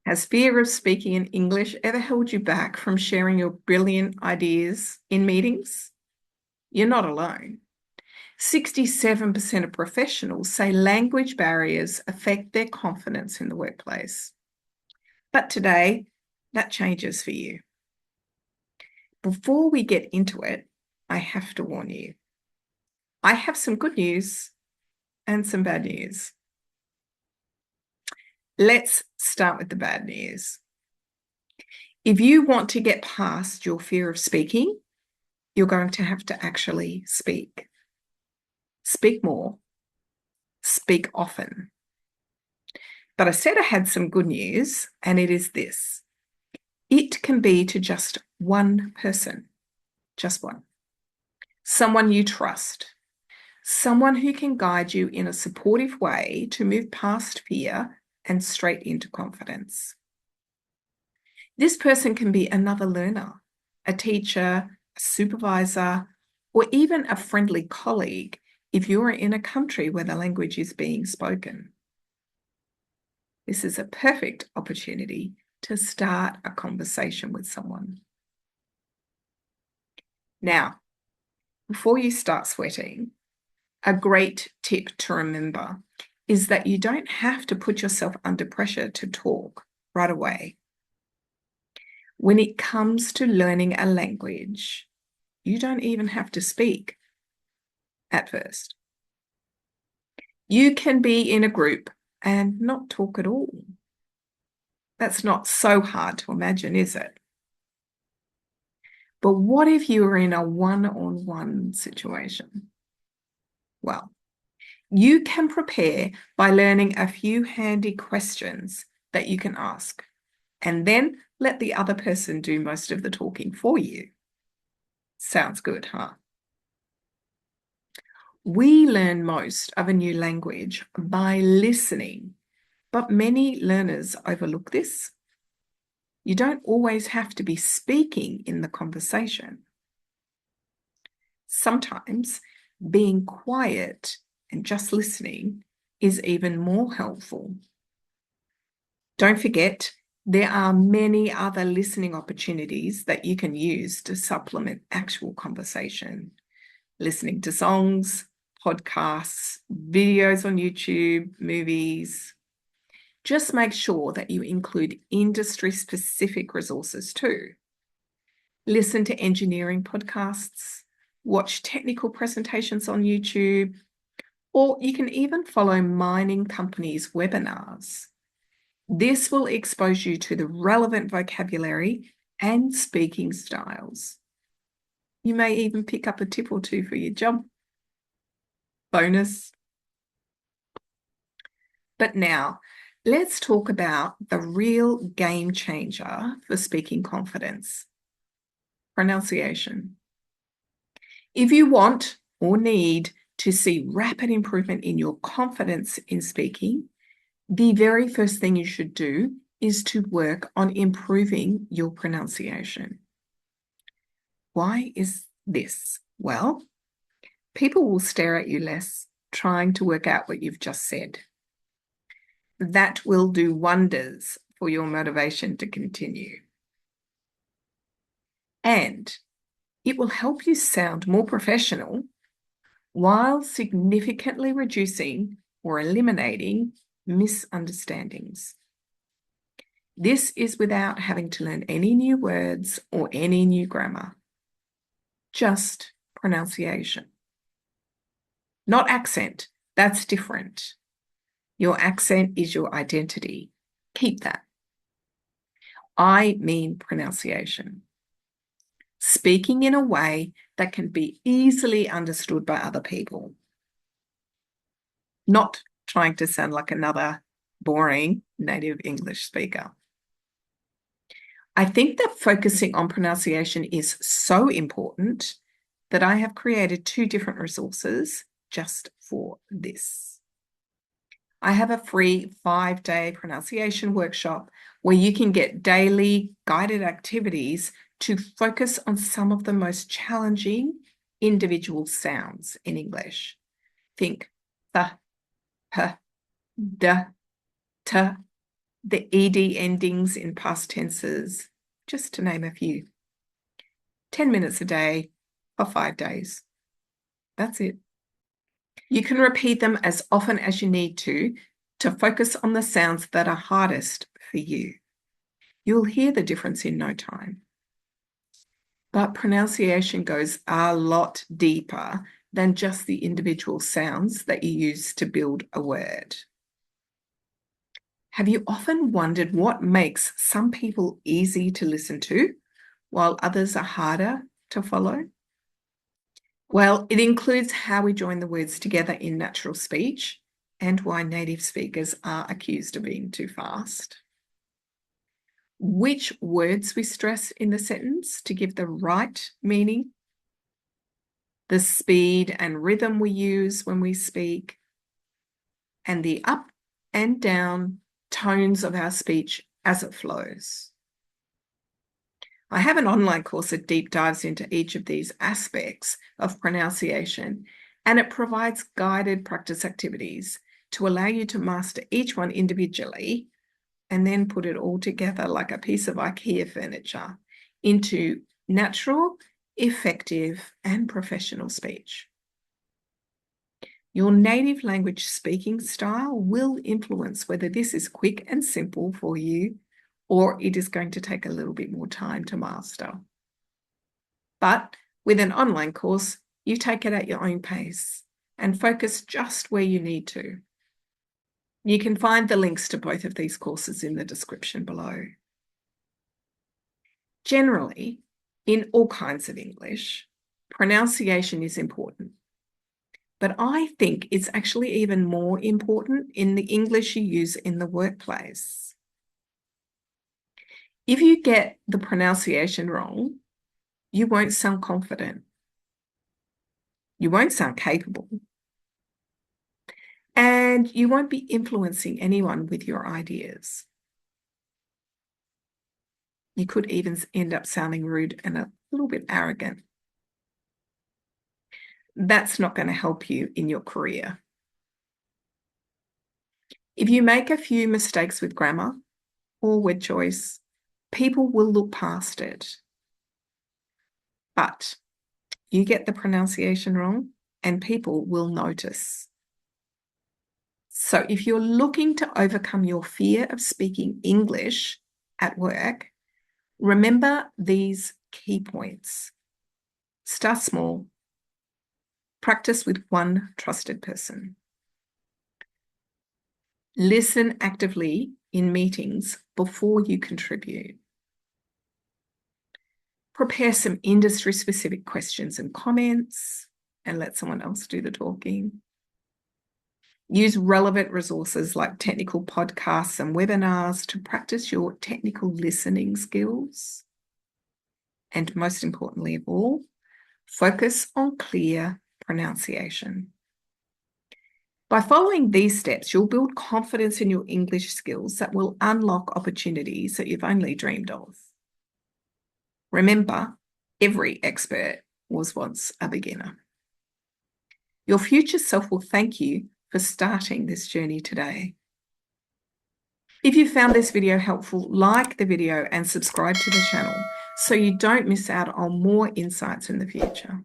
Has fear of speaking in English ever held you back from sharing your brilliant ideas in meetings? You're not alone. 67% of professionals say language barriers affect their confidence in the workplace. But today, that changes for you. Before we get into it, I have to warn you. I have some good news and some bad news. Let's start with the bad news. If you want to get past your fear of speaking, you're going to have to actually speak. Speak more. Speak often. But I said I had some good news, and it is this. It can be to just one person, just one. Someone you trust, someone who can guide you in a supportive way to move past fear and straight into confidence. This person can be another learner, a teacher, a supervisor, or even a friendly colleague if you're in a country where the language is being spoken. This is a perfect opportunity to start a conversation with someone. Now, before you start sweating, a great tip to remember is that you don't have to put yourself under pressure to talk right away. When it comes to learning a language, you don't even have to speak at first. You can be in a group and not talk at all. That's not so hard to imagine, is it? But what if you were in a one-on-one situation? Well, you can prepare by learning a few handy questions that you can ask, and then let the other person do most of the talking for you. Sounds good, huh? We learn most of a new language by listening, but many learners overlook this. You don't always have to be speaking in the conversation. Sometimes being quiet and just listening is even more helpful. Don't forget, there are many other listening opportunities that you can use to supplement actual conversation. Listening to songs, podcasts, videos on YouTube, movies. Just make sure that you include industry-specific resources too. Listen to engineering podcasts, watch technical presentations on YouTube, or you can even follow mining companies' webinars. This will expose you to the relevant vocabulary and speaking styles. You may even pick up a tip or two for your job. Bonus. But now, let's talk about the real game changer for speaking confidence: pronunciation. If you want or need to see rapid improvement in your confidence in speaking, the very first thing you should do is to work on improving your pronunciation. Why is this? Well, people will stare at you less trying to work out what you've just said. That will do wonders for your motivation to continue. And it will help you sound more professional while significantly reducing or eliminating misunderstandings. This is without having to learn any new words or any new grammar. Just pronunciation. Not accent. That's different. Your accent is your identity. Keep that. I mean pronunciation. Speaking in a way that can be easily understood by other people. Not trying to sound like another boring native English speaker. I think that focusing on pronunciation is so important that I have created 2 different resources just for this. I have a free 5-day pronunciation workshop where you can get daily guided activities to focus on some of the most challenging individual sounds in English. Think the, p, d, t, the ed endings in past tenses, just to name a few. 10 minutes a day for 5 days. That's it. You can repeat them as often as you need to focus on the sounds that are hardest for you. You'll hear the difference in no time. But pronunciation goes a lot deeper than just the individual sounds that you use to build a word. Have you often wondered what makes some people easy to listen to while others are harder to follow? Well, it includes how we join the words together in natural speech and why native speakers are accused of being too fast. Which words we stress in the sentence to give the right meaning. The speed and rhythm we use when we speak, and the up and down tones of our speech as it flows. I have an online course that deep dives into each of these aspects of pronunciation, and it provides guided practice activities to allow you to master each one individually and then put it all together like a piece of IKEA furniture into natural, effective, and professional speech. Your native language speaking style will influence whether this is quick and simple for you or it is going to take a little bit more time to master. But with an online course, you take it at your own pace and focus just where you need to. You can find the links to both of these courses in the description below. Generally, in all kinds of English, pronunciation is important. But I think it's actually even more important in the English you use in the workplace. If you get the pronunciation wrong, you won't sound confident. You won't sound capable. And you won't be influencing anyone with your ideas. You could even end up sounding rude and a little bit arrogant. That's not going to help you in your career. If you make a few mistakes with grammar or word choice, people will look past it. But you get the pronunciation wrong and people will notice. So if you're looking to overcome your fear of speaking English at work, remember these key points. Start small. Practice with one trusted person. Listen actively in meetings before you contribute. Prepare some industry-specific questions and comments and let someone else do the talking. Use relevant resources like technical podcasts and webinars to practice your technical listening skills. And most importantly of all, focus on clear pronunciation. By following these steps, you'll build confidence in your English skills that will unlock opportunities that you've only dreamed of. Remember, every expert was once a beginner. Your future self will thank you for starting this journey today. If you found this video helpful, like the video and subscribe to the channel so you don't miss out on more insights in the future.